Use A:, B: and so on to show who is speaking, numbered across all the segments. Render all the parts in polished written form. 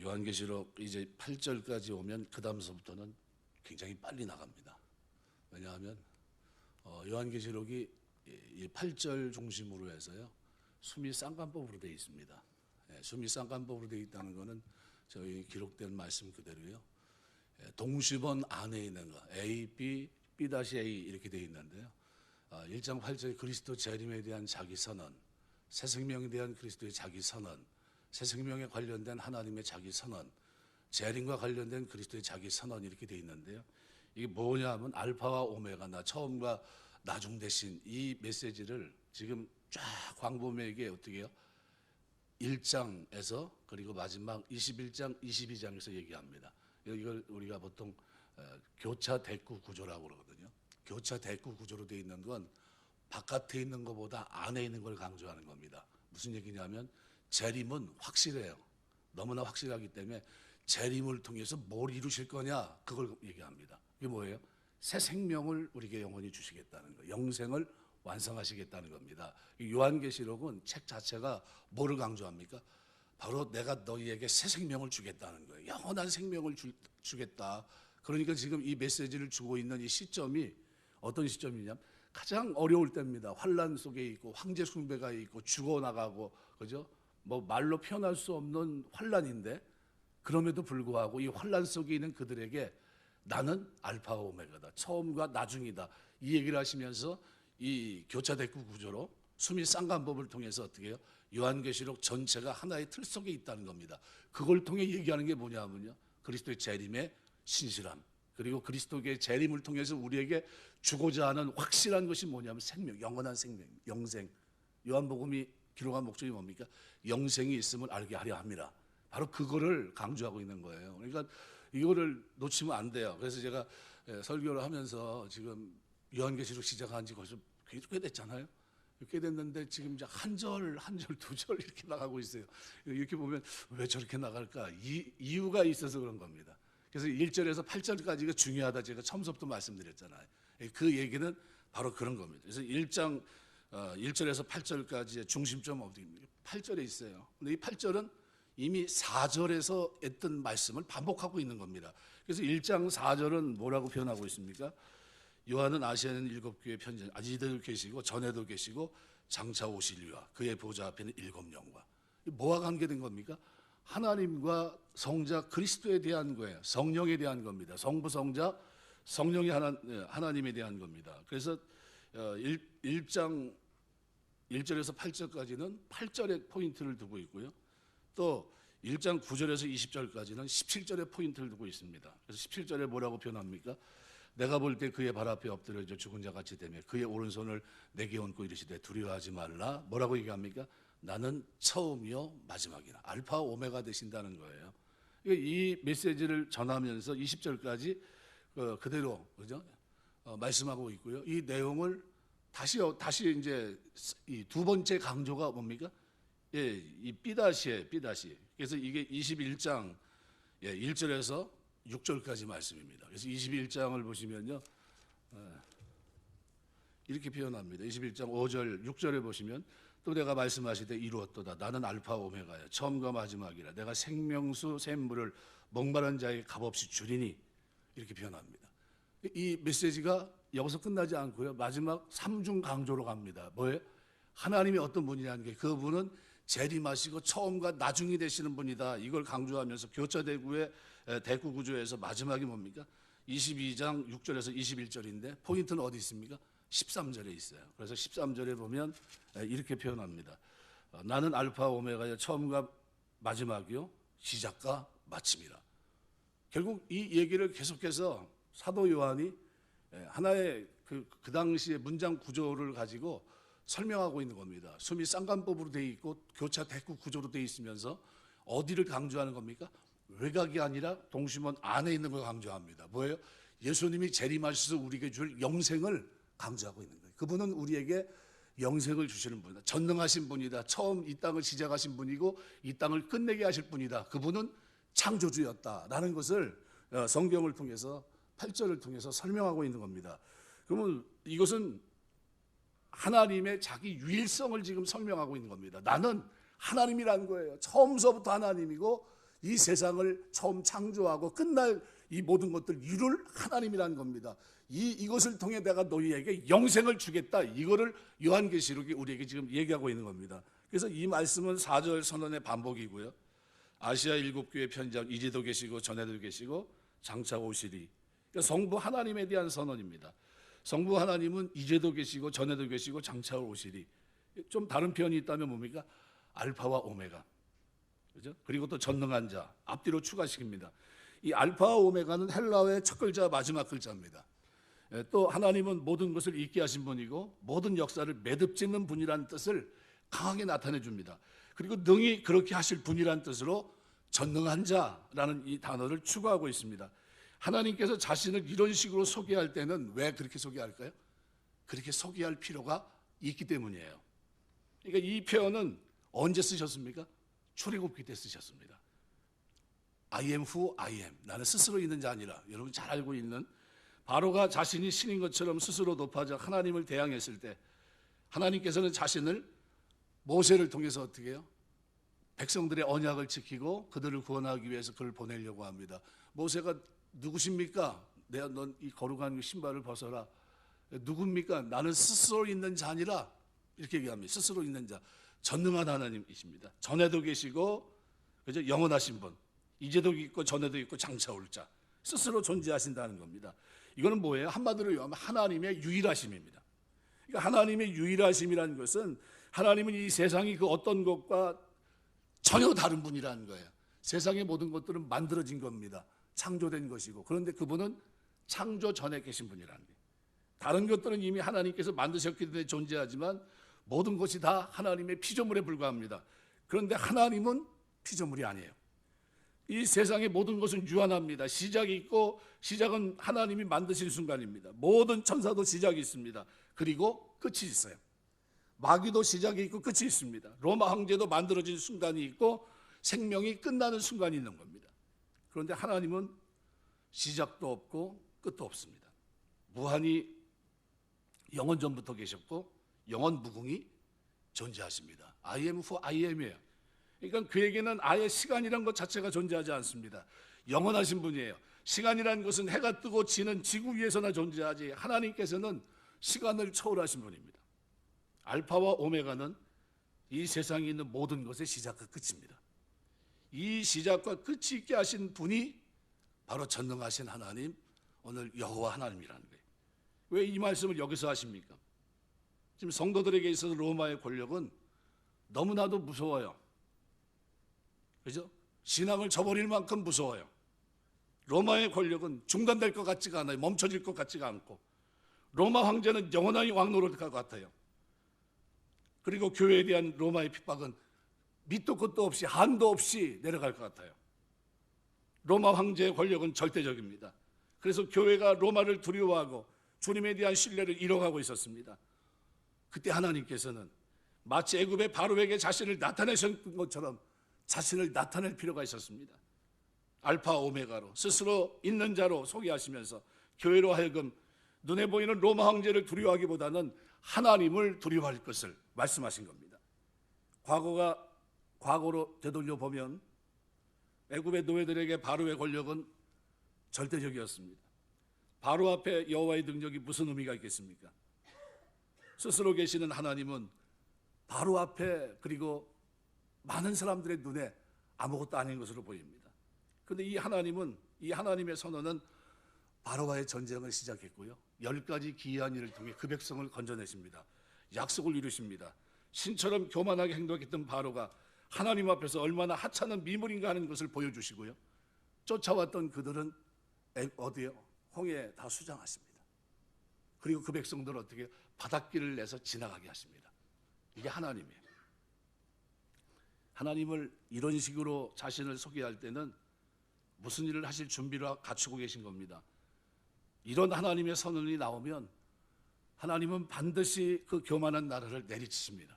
A: 요한계시록 이제 8절까지 오면 그 다음서부터는 굉장히 빨리 나갑니다. 왜냐하면 요한계시록이 이 8절 중심으로 해서요 숨이 쌍관법으로 되어 있습니다. 숨이 쌍관법으로 되어 있다는 것은 저희 기록된 말씀 그대로요. 동시번 안에 있는 거 A, B, B-A 이렇게 되어 있는데요. 1장 8절에 그리스도 재림에 대한 자기 선언, 새 생명에 대한 그리스도의 자기 선언, 새 생명에 관련된 하나님의 자기 선언, 재림과 관련된 그리스도의 자기 선언 이렇게 되어 있는데요. 이게 뭐냐 하면 알파와 오메가, 나 처음과 나중 대신 이 메시지를 지금 쫙 광범위하게 어떻게 해요? 1장에서 그리고 마지막 21장, 22장에서 얘기합니다. 이걸 우리가 보통 교차 대구 구조라고 그러거든요. 교차 대구 구조로 되어 있는 건 바깥에 있는 것보다 안에 있는 걸 강조하는 겁니다. 무슨 얘기냐면 재림은 확실해요. 너무나 확실하기 때문에 재림을 통해서 뭘 이루실 거냐 그걸 얘기합니다. 이게 뭐예요? 새 생명을 우리에게 영원히 주시겠다는 거예요. 영생을 완성하시겠다는 겁니다. 요한계시록은 책 자체가 뭐를 강조합니까? 바로 내가 너희에게 새 생명을 주겠다는 거예요. 영원한 생명을 주겠다. 그러니까 지금 이 메시지를 주고 있는 이 시점이 어떤 시점이냐면 가장 어려울 때입니다. 환난 속에 있고 황제 숭배가 있고 죽어나가고 그죠? 뭐 말로 표현할 수 없는 환난인데 그럼에도 불구하고 이 환난 속에 있는 그들에게 나는 알파와 오메가다. 처음과 나중이다. 이 얘기를 하시면서 이 교차 대구 구조로 숨이 쌍관법을 통해서 어떻게 해요? 요한계시록 전체가 하나의 틀 속에 있다는 겁니다. 그걸 통해 얘기하는 게 뭐냐면요. 그리스도의 재림의 신실함. 그리고 그리스도의 재림을 통해서 우리에게 주고자 하는 확실한 것이 뭐냐면 생명, 영원한 생명, 영생. 요한복음이 기록한 목적이 뭡니까? 영생이 있음을 알게 하려 함이라. 바로 그거를 강조하고 있는 거예요. 그러니까 이거를 놓치면 안 돼요. 그래서 제가 설교를 하면서 지금 요한계시록 시작한 지 벌써 꽤 됐잖아요. 꽤 됐는데 지금 이제 한 절, 두 절 이렇게 나가고 있어요. 이렇게 보면 왜 저렇게 나갈까? 이유가 있어서 그런 겁니다. 그래서 1절에서 8절까지가 중요하다 제가 처음부터 말씀드렸잖아요. 그 얘기는 바로 그런 겁니다. 그래서 1장 1절에서 8절까지의 중심점 어디입니까? 8절에 있어요. 근데 이 8절은 이미 4절에서 했던 말씀을 반복하고 있는 겁니다. 그래서 1장 4절은 뭐라고 표현하고 있습니까? 요한은 아시아는 7교회 편지 아직도 계시고 전에도 계시고 장차 오실 이와 그의 보좌 앞에는 7영과 뭐와 관계된 겁니까? 하나님과 성자 그리스도에 대한 거예요. 성령에 대한 겁니다. 성부 성자 성령이 하나님에 대한 겁니다. 그래서 1장 1절에서 8절까지는 8절에 포인트를 두고 있고요. 또 1장 9절에서 20절까지는 17절에 포인트를 두고 있습니다. 그래서 17절에 뭐라고 표현합니까? 내가 볼 때 그의 발 앞에 엎드려 죽은 자 같이 되며 그의 오른손을 내게 얹고 이르시되 두려워하지 말라. 뭐라고 얘기합니까? 나는 처음이요 마지막이라. 알파 오메가 되신다는 거예요. 이 메시지를 전하면서 20절까지 그대로 그죠? 말씀하고 있고요. 이 내용을 다시 이제 이 두 번째 강조가 뭡니까? 예, 이 삐다시에 삐다시. 그래서 이게 21장 1절에서 6절까지 말씀입니다. 그래서 21장을 보시면요. 이렇게 표현합니다. 21장 5절, 6절에 보시면 또 내가 말씀하시되 이루었도다. 나는 알파 오메가야. 처음과 마지막이라. 내가 생명수 샘물을 목마른 자에게 값없이 주리니 이렇게 표현합니다. 이 메시지가 여기서 끝나지 않고요. 마지막 3중 강조로 갑니다. 뭐예요? 하나님이 어떤 분이냐는 게 그분은 재림하시고 처음과 나중이 되시는 분이다. 이걸 강조하면서 교차 대구의 대구 구조에서 마지막이 뭡니까? 22장 6절에서 21절인데 포인트는 어디 있습니까? 13절에 있어요. 그래서 13절에 보면 이렇게 표현합니다. 나는 알파 오메가의 처음과 마지막이요 시작과 마침이라. 결국 이 얘기를 계속해서 사도 요한이 하나의 그 당시의 문장 구조를 가지고 설명하고 있는 겁니다. 숨이 쌍관법으로 되어 있고 교차 대구 구조로 되어 있으면서 어디를 강조하는 겁니까? 외곽이 아니라 동심원 안에 있는 걸 강조합니다. 뭐예요? 예수님이 재림하셔서 우리에게 줄 영생을 강조하고 있는 거예요. 그분은 우리에게 영생을 주시는 분이다. 전능하신 분이다. 처음 이 땅을 시작하신 분이고 이 땅을 끝내게 하실 분이다. 그분은 창조주였다라는 것을 성경을 통해서 8절을 통해서 설명하고 있는 겁니다. 그러면 이것은 하나님의 자기 유일성을 지금 설명하고 있는 겁니다. 나는 하나님이라는 거예요. 처음서부터 하나님이고 이 세상을 처음 창조하고 끝날 이 모든 것들 이룰 하나님이라는 겁니다. 이것을 통해 내가 너희에게 영생을 주겠다. 이거를 요한계시록이 우리에게 지금 얘기하고 있는 겁니다. 그래서 이 말씀은 4절 선언의 반복이고요. 아시아 7교회 편지장 이제도 계시고 전에도 계시고 장차 오시리. 그러니까 성부 하나님에 대한 선언입니다. 성부 하나님은 이제도 계시고 전에도 계시고 장차 오시리. 좀 다른 표현이 있다면 뭡니까? 알파와 오메가. 그죠? 그리고 또 전능한 자 앞뒤로 추가시킵니다. 이 알파와 오메가는 헬라어의 첫 글자 마지막 글자입니다. 또 하나님은 모든 것을 있게 하신 분이고 모든 역사를 매듭짓는 분이라는 뜻을 강하게 나타내 줍니다. 그리고 능히 그렇게 하실 분이라는 뜻으로 전능한 자라는 이 단어를 추가하고 있습니다. 하나님께서 자신을 이런 식으로 소개할 때는 왜 그렇게 소개할까요? 그렇게 소개할 필요가 있기 때문이에요. 그러니까 이 표현은 언제 쓰셨습니까? 출애굽기 때 쓰셨습니다. I am who I am. 나는 스스로 있는 자 아니라, 여러분 잘 알고 있는 바로가 자신이 신인 것처럼 스스로 높아져 하나님을 대항했을 때 하나님께서는 자신을 모세를 통해서 어떻게 해요? 백성들의 언약을 지키고 그들을 구원하기 위해서 그를 보내려고 합니다. 모세가 누구십니까? 내가 넌 이 거룩한 신발을 벗어라. 누굽니까? 나는 스스로 있는 자 아니라, 이렇게 얘기합니다. 스스로 있는 자, 전능한 하나님이십니다. 전에도 계시고 그죠? 영원하신 분, 이제도 있고 전에도 있고 장차 올 자, 스스로 존재하신다는 겁니다. 이거는 뭐예요? 한마디로 얘기하면 하나님의 유일하심입니다. 그러니까 하나님의 유일하심이라는 것은 하나님은 이 세상이 그 어떤 것과 전혀 다른 분이라는 거예요. 세상의 모든 것들은 만들어진 겁니다. 창조된 것이고, 그런데 그분은 창조 전에 계신 분이라는 거예요. 다른 것들은 이미 하나님께서 만드셨기 때문에 존재하지만 모든 것이 다 하나님의 피조물에 불과합니다. 그런데 하나님은 피조물이 아니에요. 이 세상의 모든 것은 유한합니다. 시작이 있고, 시작은 하나님이 만드신 순간입니다. 모든 천사도 시작이 있습니다. 그리고 끝이 있어요. 마귀도 시작이 있고 끝이 있습니다. 로마 황제도 만들어진 순간이 있고 생명이 끝나는 순간이 있는 겁니다. 그런데 하나님은 시작도 없고 끝도 없습니다. 무한히 영원 전부터 계셨고 영원 무궁히 존재하십니다. I am who I am이에요. 그러니까 그에게는 아예 시간이란 것 자체가 존재하지 않습니다. 영원하신 분이에요. 시간이라는 것은 해가 뜨고 지는 지구 위에서나 존재하지, 하나님께서는 시간을 초월하신 분입니다. 알파와 오메가는 이 세상에 있는 모든 것의 시작과 끝입니다. 이 시작과 끝이 있게 하신 분이 바로 전능하신 하나님, 오늘 여호와 하나님이라는 거예요. 왜 이 말씀을 여기서 하십니까? 지금 성도들에게 있어서 로마의 권력은 너무나도 무서워요. 그죠? 신앙을 저버릴 만큼 무서워요. 로마의 권력은 중단될 것 같지가 않아요. 멈춰질 것 같지가 않고, 로마 황제는 영원히 왕노릇할 것 같아요. 그리고 교회에 대한 로마의 핍박은 밑도 끝도 없이 한도 없이 내려갈 것 같아요. 로마 황제의 권력은 절대적입니다. 그래서 교회가 로마를 두려워하고 주님에 대한 신뢰를 잃어가고 있었습니다. 그때 하나님께서는 마치 애굽의 바로에게 자신을 나타내신 것처럼 자신을 나타낼 필요가 있었습니다. 알파 오메가로, 스스로 있는 자로 소개하시면서 교회로 하여금 눈에 보이는 로마 황제를 두려워하기보다는 하나님을 두려워할 것을 말씀하신 겁니다. 과거로 되돌려 보면 애굽의 노예들에게 바로의 권력은 절대적이었습니다. 바로 앞에 여호와의 능력이 무슨 의미가 있겠습니까? 스스로 계시는 하나님은 바로 앞에, 그리고 많은 사람들의 눈에 아무것도 아닌 것으로 보입니다. 그런데 이 하나님은, 이 하나님의 선언은 바로와의 전쟁을 시작했고요, 10가지 기이한 일을 통해 그 백성을 건져내십니다. 약속을 이루십니다. 신처럼 교만하게 행동했던 바로가 하나님 앞에서 얼마나 하찮은 미물인가 하는 것을 보여주시고요, 쫓아왔던 그들은 어디요? 홍해에 다 수장하십니다. 그리고 그 백성들을 어떻게 바닷길을 내서 지나가게 하십니다. 이게 하나님이에요. 하나님을 이런 식으로 자신을 소개할 때는 무슨 일을 하실 준비를 갖추고 계신 겁니다. 이런 하나님의 선언이 나오면 하나님은 반드시 그 교만한 나라를 내리치십니다.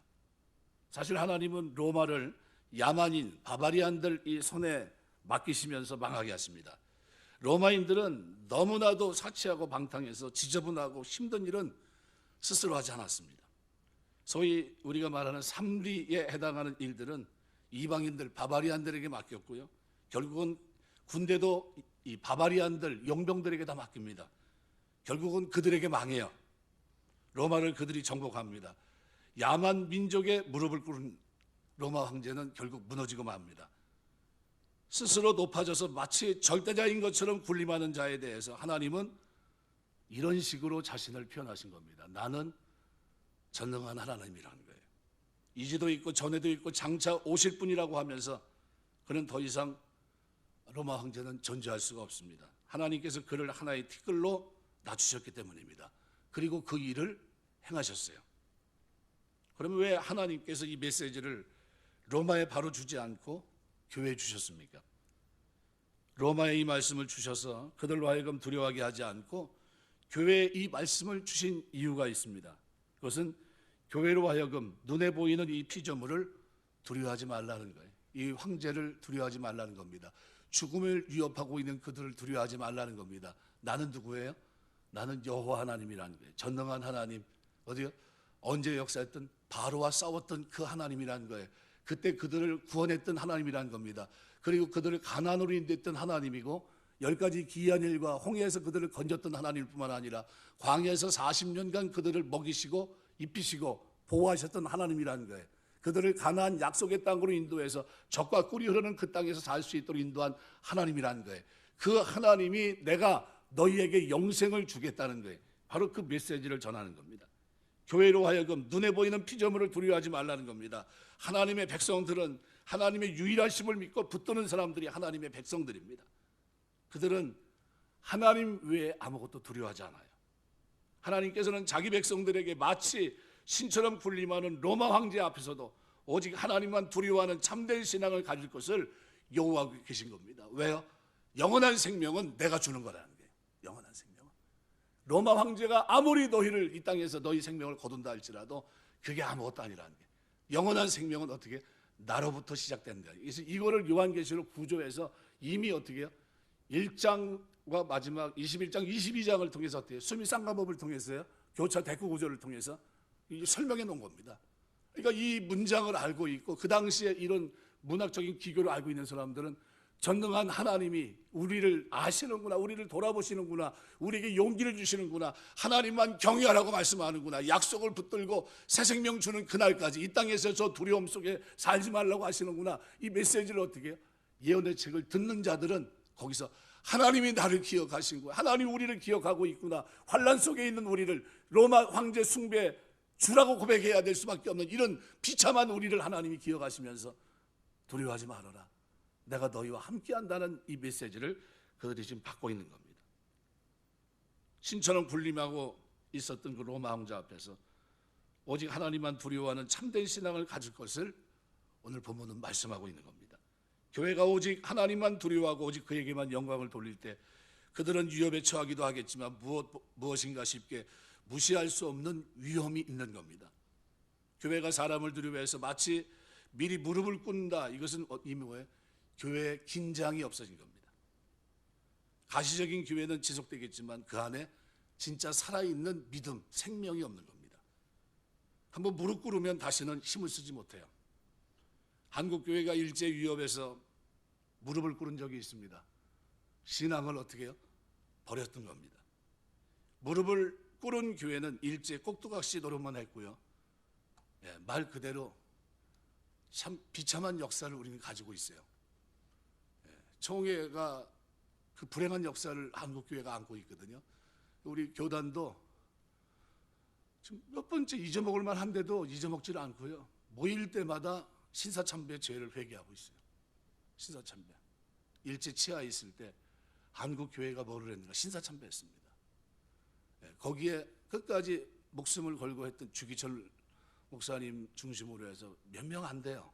A: 사실 하나님은 로마를 야만인, 바바리안들 이 손에 맡기시면서 망하게 하십니다. 로마인들은 너무나도 사치하고 방탕해서 지저분하고 힘든 일은 스스로 하지 않았습니다. 소위 우리가 말하는 삼리에 해당하는 일들은 이방인들, 바바리안들에게 맡겼고요, 결국은 군대도 이 바바리안들 용병들에게 다 맡깁니다. 결국은 그들에게 망해요. 로마를 그들이 정복합니다. 야만 민족의 무릎을 꿇은 로마 황제는 결국 무너지고 맙니다. 스스로 높아져서 마치 절대자인 것처럼 군림하는 자에 대해서 하나님은 이런 식으로 자신을 표현하신 겁니다. 나는 전능한 하나님이라는 거예요. 이제도 있고 전에도 있고 장차 오실 분이라고 하면서 그는 더 이상 로마 황제는 존재할 수가 없습니다. 하나님께서 그를 하나의 티끌로 낮추셨기 때문입니다. 그리고 그 일을 행하셨어요. 그러면 왜 하나님께서 이 메시지를 로마에 바로 주지 않고 교회에 주셨습니까? 로마에 이 말씀을 주셔서 그들로 하여금 두려워하게 하지 않고 교회에 이 말씀을 주신 이유가 있습니다. 그것은 교회로 하여금 눈에 보이는 이 피조물을 두려워하지 말라는 거예요. 이 황제를 두려워하지 말라는 겁니다. 죽음을 위협하고 있는 그들을 두려워하지 말라는 겁니다. 나는 누구예요? 나는 여호와 하나님이라는 거예요. 전능한 하나님. 어디요? 언제 역사했던 바로와 싸웠던 그 하나님이라는 거예요. 그때 그들을 구원했던 하나님이라는 겁니다. 그리고 그들을 가나안으로 인도했던 하나님이고 10가지 기이한 일과 홍해에서 그들을 건졌던 하나님일 뿐만 아니라 광야에서 40년간 그들을 먹이시고 입히시고 보호하셨던 하나님이라는 거예요. 그들을 가나안 약속의 땅으로 인도해서 젖과 꿀이 흐르는 그 땅에서 살 수 있도록 인도한 하나님이라는 거예요. 그 하나님이 내가 너희에게 영생을 주겠다는 거예요. 바로 그 메시지를 전하는 겁니다. 교회로 하여금 눈에 보이는 피조물을 두려워하지 말라는 겁니다. 하나님의 백성들은 하나님의 유일하심을 믿고 붙드는 사람들이 하나님의 백성들입니다. 그들은 하나님 외에 아무것도 두려워하지 않아요. 하나님께서는 자기 백성들에게 마치 신처럼 군림하는 로마 황제 앞에서도 오직 하나님만 두려워하는 참된 신앙을 가질 것을 요구하고 계신 겁니다. 왜요? 영원한 생명은 내가 주는 거라는 거예요. 영원한 생명은. 로마 황제가 아무리 너희를 이 땅에서 너희 생명을 거둔다 할지라도 그게 아무것도 아니라는 거예요. 영원한 생명은 어떻게? 나로부터 시작된다. 그래서 이거를 요한계시록 9조에서 이미 어떻게 해요? 1장과 마지막 21장, 22장을 통해서 어때요? 수미상가법을 통해서요. 교차 대구 구조를 통해서 설명해 놓은 겁니다. 그러니까 이 문장을 알고 있고 그 당시에 이런 문학적인 기교를 알고 있는 사람들은 전능한 하나님이 우리를 아시는구나, 우리를 돌아보시는구나, 우리에게 용기를 주시는구나, 하나님만 경외하라고 말씀하는구나, 약속을 붙들고 새 생명 주는 그날까지 이 땅에서 저 두려움 속에 살지 말라고 하시는구나. 이 메시지를 어떻게 해요? 예언의 책을 듣는 자들은 거기서 하나님이 나를 기억하신 거야, 하나님 우리를 기억하고 있구나, 환난 속에 있는 우리를 로마 황제 숭배 주라고 고백해야 될 수밖에 없는 이런 비참한 우리를 하나님이 기억하시면서 두려워하지 말아라, 내가 너희와 함께한다는 이 메시지를 그들이 지금 받고 있는 겁니다. 신처럼 군림하고 있었던 그 로마 황제 앞에서 오직 하나님만 두려워하는 참된 신앙을 가질 것을 오늘 본문은 말씀하고 있는 겁니다. 교회가 오직 하나님만 두려워하고 오직 그에게만 영광을 돌릴 때 그들은 위협에 처하기도 하겠지만 무엇인가 싶게 무시할 수 없는 위험이 있는 겁니다. 교회가 사람을 두려워해서 마치 미리 무릎을 꿇는다, 이것은 이미 뭐예요? 교회에 긴장이 없어진 겁니다. 가시적인 교회는 지속되겠지만 그 안에 진짜 살아있는 믿음, 생명이 없는 겁니다. 한번 무릎 꿇으면 다시는 힘을 쓰지 못해요. 한국교회가 일제 위협에서 무릎을 꿇은 적이 있습니다. 신앙을 어떻게 해요? 버렸던 겁니다. 무릎을 꿇은 교회는 일제 꼭두각시 노력만 했고요. 말 그대로 참 비참한 역사를 우리는 가지고 있어요. 총회가 그 불행한 역사를 한국교회가 안고 있거든요. 우리 교단도 지금 몇 번째 잊어먹을 만한데도 잊어먹지를 않고요. 모일 때마다 신사참배 죄를 회개하고 있어요. 신사참배. 일제 치하에 있을 때 한국교회가 뭐를 했는가? 신사참배했습니다. 거기에 끝까지 목숨을 걸고 했던 주기철 목사님 중심으로 해서 몇 명 안 돼요.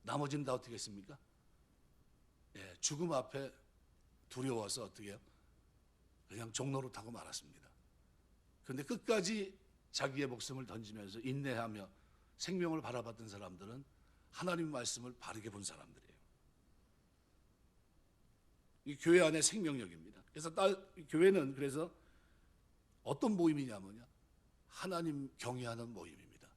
A: 나머지는 다 어떻게 했습니까? 죽음 앞에 두려워서 어떻게 해요? 그냥 종로로 타고 말았습니다. 그런데 끝까지 자기의 목숨을 던지면서 인내하며 생명을 바라봤던 사람들은 하나님 말씀을 바르게 본 사람들이에요. 이 교회 안에 생명력입니다. 그래서 교회는 그래서 어떤 모임이냐면요, 하나님 경외하는 모임입니다.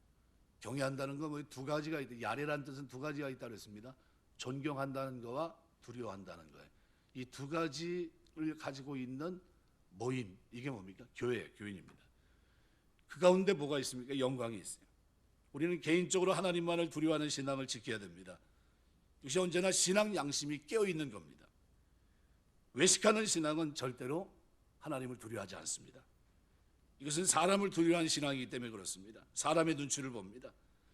A: 경외한다는 건 뭐 두 가지가 있다. 야레라는 뜻은 두 가지가 있다고 했습니다. 존경한다는 거와 두려워한다는 거예요. 이 두 가지를 가지고 있는 모임, 이게 뭡니까? 교인입니다. 그 가운데 뭐가 있습니까? 영광이 있어요. 우리는 개인적으로 하나님만을 두려워하는 신앙을 지켜야 됩니다. 이것이 언제나 신앙 양심이 깨어있는 겁니다. 외식하는 신앙은 절대로 하나님을 두려워하지 않습니다. 이것은 사람을 두려워하는 신앙이기 때문에 그렇습니다. 사람의 눈치를 봅니다.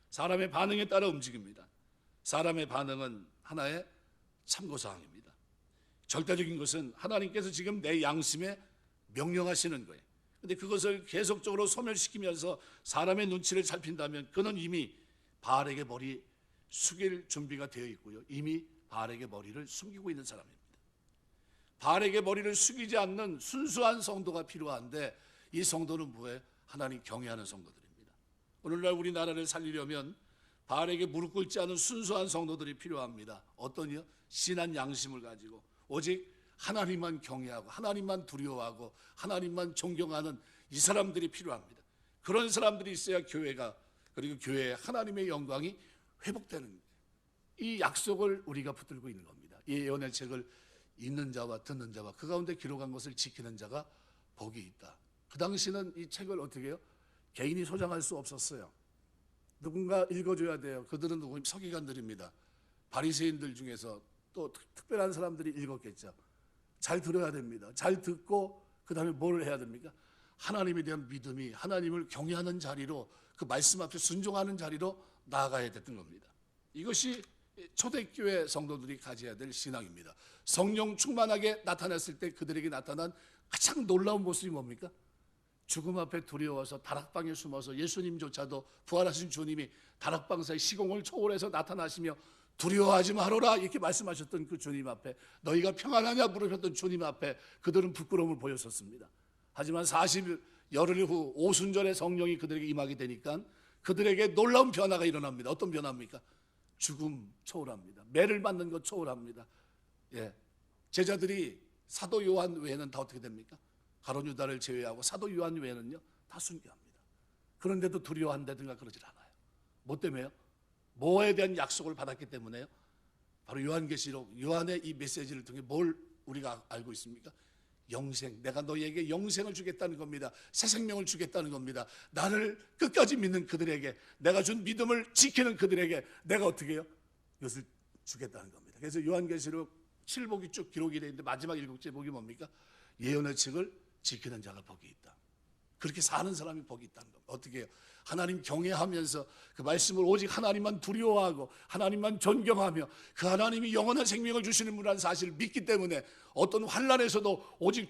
A: 사람의 반응에 따라 움직입니다. 사람의 반응은 하나의 참고사항입니다. 절대적인 것은 하나님께서 지금 내 양심에 명령하시는 거예요. 그런데 그것을 계속적으로 소멸시키면서 사람의 눈치를 살핀다면 그는 이미 바알에게 머리 숙일 준비가 되어 있고요. 이미 바알에게 머리를 숨기고 있는 사람입니다. 바알에게 머리를 숙이지 않는 순수한 성도가 필요한데 이 성도는 뭐예요? 하나님 경외하는 성도들입니다. 오늘날 우리나라를 살리려면 바알에게 무릎 꿇지 않은 순수한 성도들이 필요합니다. 어떠냐? 신한 양심을 가지고 오직 하나님만 경외하고 하나님만 두려워하고 하나님만 존경하는 이 사람들이 필요합니다. 그런 사람들이 있어야 교회가, 그리고 교회의 하나님의 영광이 회복되는 거예요. 이 약속을 우리가 붙들고 있는 겁니다. 이 예언의 책을 읽는 자와 듣는 자와 그 가운데 기록한 것을 지키는 자가 복이 있다. 그 당시는 이 책을 어떻게 해요? 개인이 소장할 수 없었어요. 누군가 읽어줘야 돼요. 그들은 누구? 서기관들입니다. 바리새인들 중에서 또 특별한 사람들이 읽었겠죠. 잘 들어야 됩니다. 잘 듣고 그 다음에 뭘 해야 됩니까? 하나님에 대한 믿음이 하나님을 경외하는 자리로, 그 말씀 앞에 순종하는 자리로 나아가야 됐던 겁니다. 이것이 초대교회 성도들이 가져야 될 신앙입니다. 성령 충만하게 나타났을 때 그들에게 나타난 가장 놀라운 모습이 뭡니까? 죽음 앞에 두려워서 다락방에 숨어서 예수님조차도 부활하신 주님이 다락방 사이 시공을 초월해서 나타나시며 두려워하지 마라 이렇게 말씀하셨던 그 주님 앞에, 너희가 평안하냐 물으셨던 주님 앞에 그들은 부끄러움을 보였었습니다. 하지만 40 열흘 후 오순절에 성령이 그들에게 임하게 되니까 그들에게 놀라운 변화가 일어납니다. 어떤 변화입니까? 죽음 초월합니다. 매를 맞는 것 초월합니다. 예. 제자들이 사도 요한 외에는 다 어떻게 됩니까? 가룟 유다를 제외하고 사도 요한 외에는요 다 순교합니다. 그런데도 두려워한다든가 그러질 않아요. 뭐 때문에요? 뭐에 대한 약속을 받았기 때문에요? 바로 요한계시록, 요한의 이 메시지를 통해 뭘 우리가 알고 있습니까? 영생, 내가 너희에게 영생을 주겠다는 겁니다. 새 생명을 주겠다는 겁니다. 나를 끝까지 믿는 그들에게, 내가 준 믿음을 지키는 그들에게 내가 어떻게 해요? 이것을 주겠다는 겁니다. 그래서 요한계시록 7복이 쭉 기록이 되어 있는데 마지막 7째 복이 뭡니까? 예언의 책을 지키는 자가 복이 있다. 그렇게 사는 사람이 복이 있다는 겁니다. 어떻게 해요? 하나님 경외하면서 그 말씀을 오직 하나님만 두려워하고 하나님만 존경하며 그 하나님이 영원한 생명을 주시는 분이라는 사실을 믿기 때문에 어떤 환난에서도 오직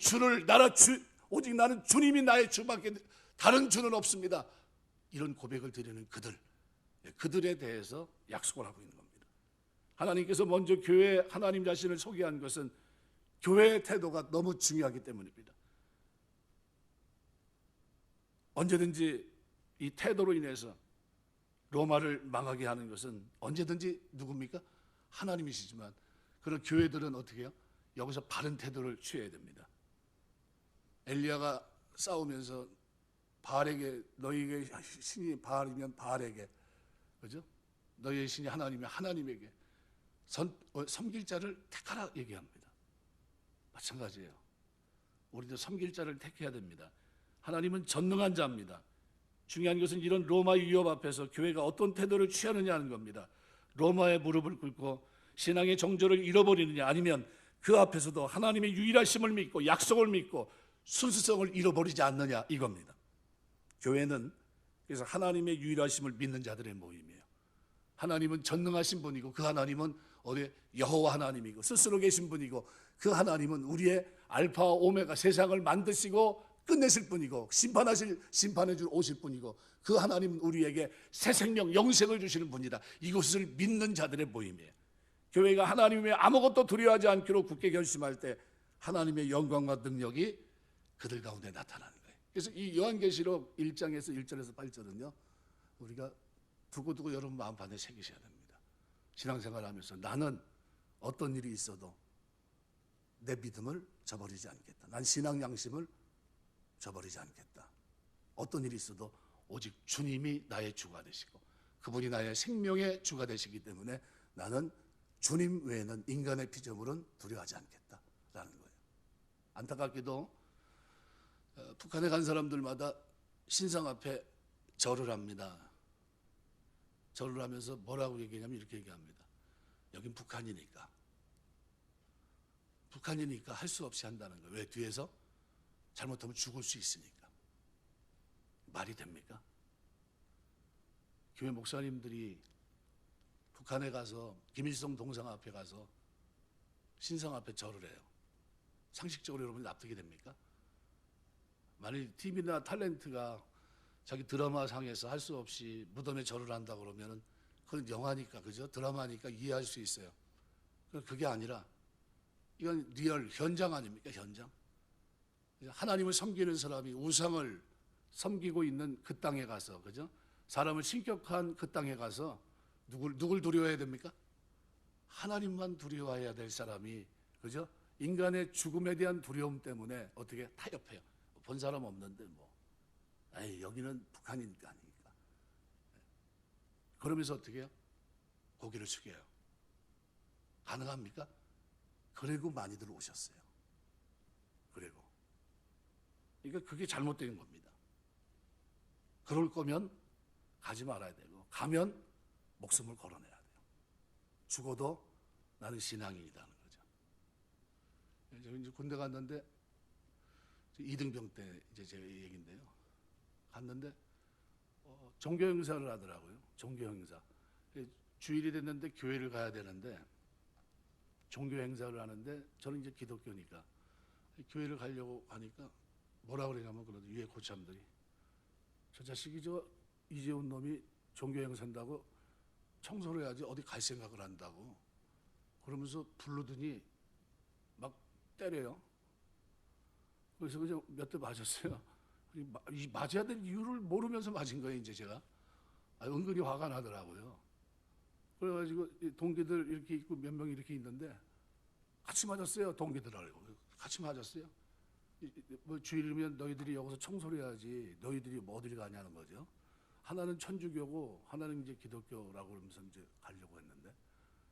A: 오직 나는 주님이 나의 주밖에 다른 주는 없습니다. 이런 고백을 드리는 그들에 대해서 약속을 하고 있는 겁니다. 하나님께서 먼저 교회 하나님 자신을 소개한 것은 교회의 태도가 너무 중요하기 때문입니다. 언제든지 이 태도로 인해서 로마를 망하게 하는 것은 언제든지 누굽니까? 하나님이시지만 그런 교회들은 어떻게 해요? 여기서 바른 태도를 취해야 됩니다. 엘리야가 싸우면서 바알에게, 너희에게 신이 바알이면 바알에게, 그죠? 너희의 신이 하나님이면 하나님에게 섬길 자를 택하라 얘기합니다. 마찬가지예요. 우리도 섬길 자를 택해야 됩니다. 하나님은 전능한 자입니다. 중요한 것은 이런 로마의 위협 앞에서 교회가 어떤 태도를 취하느냐 하는 겁니다. 로마의 무릎을 꿇고 신앙의 정조를 잃어버리느냐, 아니면 그 앞에서도 하나님의 유일하심을 믿고 약속을 믿고 순수성을 잃어버리지 않느냐, 이겁니다. 교회는 그래서 하나님의 유일하심을 믿는 자들의 모임이에요. 하나님은 전능하신 분이고 그 하나님은 여호와 하나님이고 스스로 계신 분이고 그 하나님은 우리의 알파와 오메가, 세상을 만드시고 끝내실 분이고 심판해 줄 오실 분이고 그 하나님은 우리에게 새 생명, 영생을 주시는 분이다. 이것을 믿는 자들의 모임이에요. 교회가 하나님의 아무것도 두려워하지 않기로 굳게 결심할 때 하나님의 영광과 능력이 그들 가운데 나타나는 거예요. 그래서 이 요한계시록 1장에서 1절에서 8절은요 우리가 두고두고 여러분 마음판에 새기셔야 됩니다. 신앙생활하면서 나는 어떤 일이 있어도 내 믿음을 저버리지 않겠다. 난 신앙 양심을 저버리지 않겠다. 어떤 일이 있어도 오직 주님이 나의 주가 되시고 그분이 나의 생명의 주가 되시기 때문에 나는 주님 외에는 인간의 피조물은 두려워하지 않겠다라는 거예요. 안타깝게도 북한에 간 사람들마다 신상 앞에 절을 합니다. 절을 하면서 뭐라고 얘기하냐면 이렇게 얘기합니다. 여긴 북한이니까 할 수 없이 한다는 거예요. 왜? 뒤에서 잘못하면 죽을 수 있으니까. 말이 됩니까? 교회 목사님들이 북한에 가서 김일성 동상 앞에 가서 신상 앞에 절을 해요. 상식적으로 여러분이 납득이 됩니까? 만일 TV나 탤런트가 자기 드라마 상에서 할 수 없이 무덤에 절을 한다 그러면은 그건 영화니까, 그죠? 드라마니까 이해할 수 있어요. 그게 아니라 이건 리얼 현장 아닙니까? 현장. 하나님을 섬기는 사람이 우상을 섬기고 있는 그 땅에 가서, 그죠? 사람을 신격한 그 땅에 가서 누굴 두려워해야 됩니까? 하나님만 두려워해야 될 사람이, 그죠? 인간의 죽음에 대한 두려움 때문에 어떻게 타협해요? 본 사람 없는데 뭐, 에이, 여기는 북한이니까 아니니까. 그러면서 어떻게 해요? 고개를 숙여요. 가능합니까? 그리고 많이들 오셨어요. 그리고 그러니까 그게 잘못된 겁니다. 그럴 거면 가지 말아야 되고, 가면 목숨을 걸어내야 돼요. 죽어도 나는 신앙인이라는 거죠. 이제 군대 갔는데 이등병 때 이제 제 얘기인데요. 갔는데 종교 행사를 하더라고요. 종교 행사. 주일이 됐는데 교회를 가야 되는데 종교 행사를 하는데 저는 이제 기독교니까 교회를 가려고 하니까 뭐라 그러냐면 그러더니 위에 고참들이 저 자식이 저 이재훈 놈이 종교 행사한다고 청소를 해야지 어디 갈 생각을 한다고 그러면서 부르더니 막 때려요. 그래서 그냥 몇 대 맞았어요. 맞아야 될 이유를 모르면서 맞은 거예요. 이제 제가 은근히 화가 나더라고요. 그래가지고 동기들 이렇게 있고 몇 명 이렇게 있는데 같이 맞았어요. 동기들하고 같이 맞았어요. 뭐 주일이면 너희들이 여기서 청소를 해야지 너희들이 뭐 어디를 가냐는 거죠. 하나는 천주교고 하나는 이제 기독교라고 그러면서 이제 가려고 했는데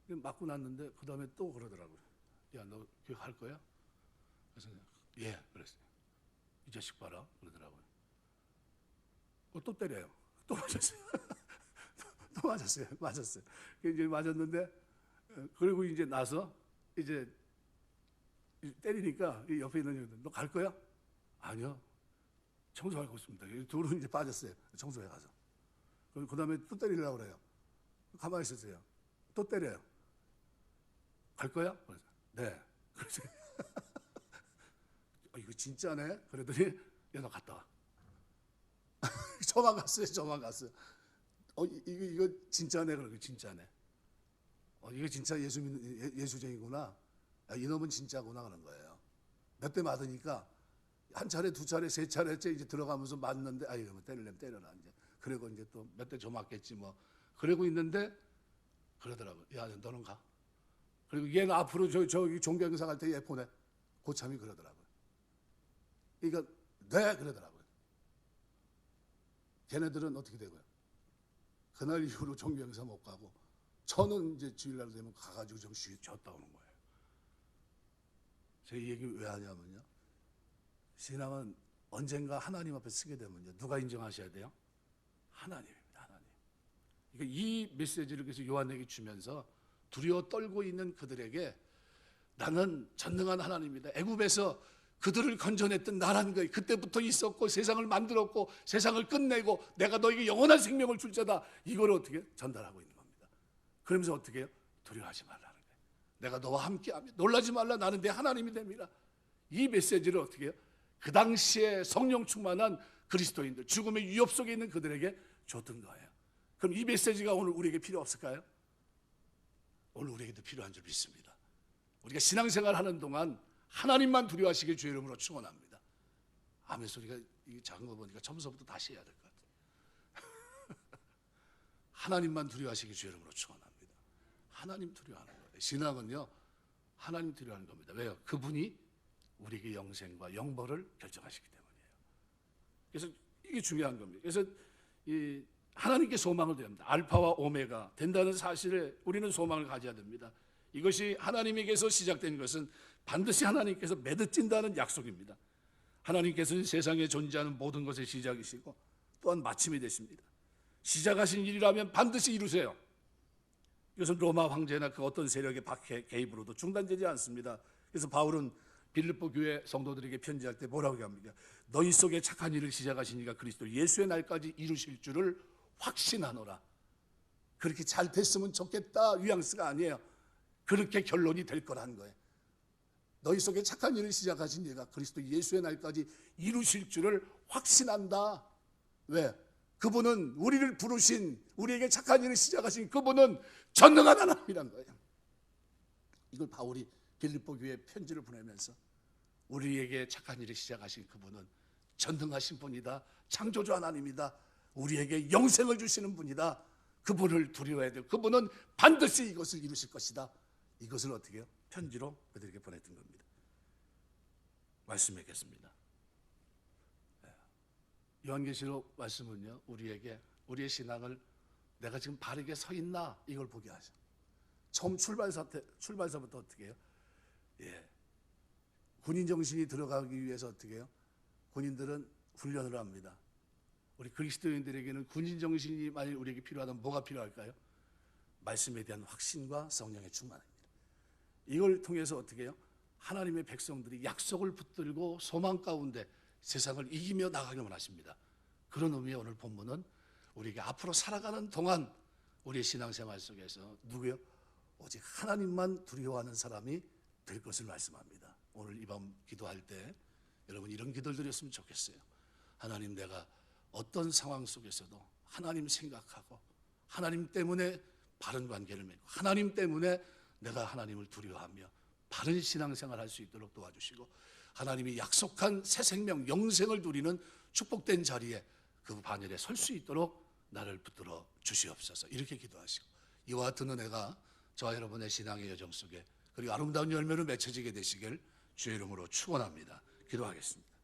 A: 맞고 났는데 그 다음에 또 그러더라고요. 야, 너 교회 갈 거야? 그래서 예, 그랬어요. 이 자식 봐라 그러더라고요. 또 때려요. 또 맞았어요. 또 맞았어요. 이제 맞았는데 그리고 이제 나서 이제 때리니까 옆에 있는 형들 너 갈 거야? 아니요. 청소하고 있습니다. 둘은 이제 빠졌어요. 청소해 가서. 그 다음에 또 때리려고 그래요. 가만히 있었어요. 또 때려요. 갈 거야? 그래서 네. 그래서 이거 진짜네? 그러더니 야, 너 갔다 와. 저만 갔어요. 이거 진짜네? 그러고 진짜네. 이거 진짜 예수쟁이구나. 이놈은 진짜구나 그런 거예요. 몇 대 맞으니까 한 차례, 두 차례, 세 차례째 이제 들어가면서 맞는데 이러면 때리려면 때려라 이제. 그리고 이제 또 몇 대 줘 맞겠지 뭐. 그러고 있는데 그러더라고요. 야, 너는 가. 그리고 얘는 앞으로 저기 종교 행사 갈 때 얘 보내. 고참이 그러더라고요. 그러니까 네 그러더라고요. 걔네들은 어떻게 되고요? 그날 이후로 종교 행사 못 가고 저는 이제 주일날 되면 가가지고 좀 쉬었다 오는 거예요. 제가 이 얘기 왜 하냐면요. 신앙은 언젠가 하나님 앞에 쓰게 되면요. 누가 인정하셔야 돼요? 하나님입니다. 하나님. 그러니까 이 메시지를 계속 요한에게 주면서 두려워 떨고 있는 그들에게 나는 전능한 하나님이다. 애굽에서 그들을 건져냈던 나라는 거예요. 그때부터 있었고 세상을 만들었고 세상을 끝내고 내가 너에게 영원한 생명을 줄 자다. 이걸 어떻게 전달하고 있는 겁니다. 그러면서 어떻게 해요? 두려워하지 말라는 거예요. 내가 너와 함께하며 놀라지 말라. 나는 내 하나님이 됩니다. 이 메시지를 어떻게 해요? 그 당시에 성령 충만한 그리스도인들, 죽음의 위협 속에 있는 그들에게 줬던 거예요. 그럼 이 메시지가 오늘 우리에게 필요 없을까요? 오늘 우리에게도 필요한 줄 믿습니다. 우리가 신앙생활 하는 동안 하나님만 두려워하시길 주의 이름으로 축원합니다. 아멘 소리가 작은 거 보니까 처음부터 다시 해야 될 것 같아요. 하나님만 두려워하시길 주의 이름으로 축원합니다. 하나님 두려워하는 거예요. 신앙은요 하나님 두려워하는 겁니다. 왜요? 그분이 우리에게 영생과 영벌을 결정하시기 때문이에요. 그래서 이게 중요한 겁니다. 그래서 하나님께 소망을 드립니다. 알파와 오메가 된다는 사실에 우리는 소망을 가져야 됩니다. 이것이 하나님에게서 시작된 것은 반드시 하나님께서 맺어진다는 약속입니다. 하나님께서는 세상에 존재하는 모든 것의 시작이시고 또한 마침이 되십니다. 시작하신 일이라면 반드시 이루세요. 이것은 로마 황제나 그 어떤 세력의 박해 개입으로도 중단되지 않습니다. 그래서 바울은 빌립보 교회 성도들에게 편지할 때 뭐라고 합니까? 너희 속에 착한 일을 시작하신 이가 그리스도 예수의 날까지 이루실 줄을 확신하노라. 그렇게 잘 됐으면 좋겠다 뉘앙스가 아니에요. 그렇게 결론이 될 거라는 거예요. 너희 속에 착한 일을 시작하신 이가 그리스도 예수의 날까지 이루실 줄을 확신한다. 왜? 그분은 우리를 부르신, 우리에게 착한 일을 시작하신 그분은 전능한 하나님이란 거예요. 이걸 바울이 빌립보 교회에 편지를 보내면서 우리에게 착한 일을 시작하신 그분은 전능하신 분이다. 창조주 하나님이다. 우리에게 영생을 주시는 분이다. 그분을 두려워해야 돼요. 그분은 반드시 이것을 이루실 것이다. 이것을 어떻게 해요? 편지로 그들에게 보냈던 겁니다. 말씀하겠습니다. 요한계시록 말씀은요, 우리에게 우리의 신앙을 내가 지금 바르게 서 있나 이걸 보게 하죠. 처음 출발서부터 어떻게 해요? 군인 정신이 들어가기 위해서 어떻게 해요? 군인들은 훈련을 합니다. 우리 그리스도인들에게는 군인 정신이 만일 우리에게 필요하다면 뭐가 필요할까요? 말씀에 대한 확신과 성령의 충만입니다. 이걸 통해서 어떻게 해요? 하나님의 백성들이 약속을 붙들고 소망 가운데 세상을 이기며 나가기만 하십니다. 그런 의미의 오늘 본문은 우리에게 앞으로 살아가는 동안 우리의 신앙생활 속에서 누구요? 오직 하나님만 두려워하는 사람이 될 것을 말씀합니다. 오늘 이 밤 기도할 때 여러분 이런 기도를 드렸으면 좋겠어요. 하나님, 내가 어떤 상황 속에서도 하나님 생각하고 하나님 때문에 바른 관계를 맺고 하나님 때문에 내가 하나님을 두려워하며 바른 신앙생활 할 수 있도록 도와주시고 하나님이 약속한 새 생명 영생을 누리는 축복된 자리에 그 반열에 설 수 있도록 나를 붙들어 주시옵소서. 이렇게 기도하시고 이와 같은 은혜가 저와 여러분의 신앙의 여정 속에 그리고 아름다운 열매로 맺혀지게 되시길 주의 이름으로 축원합니다. 기도하겠습니다.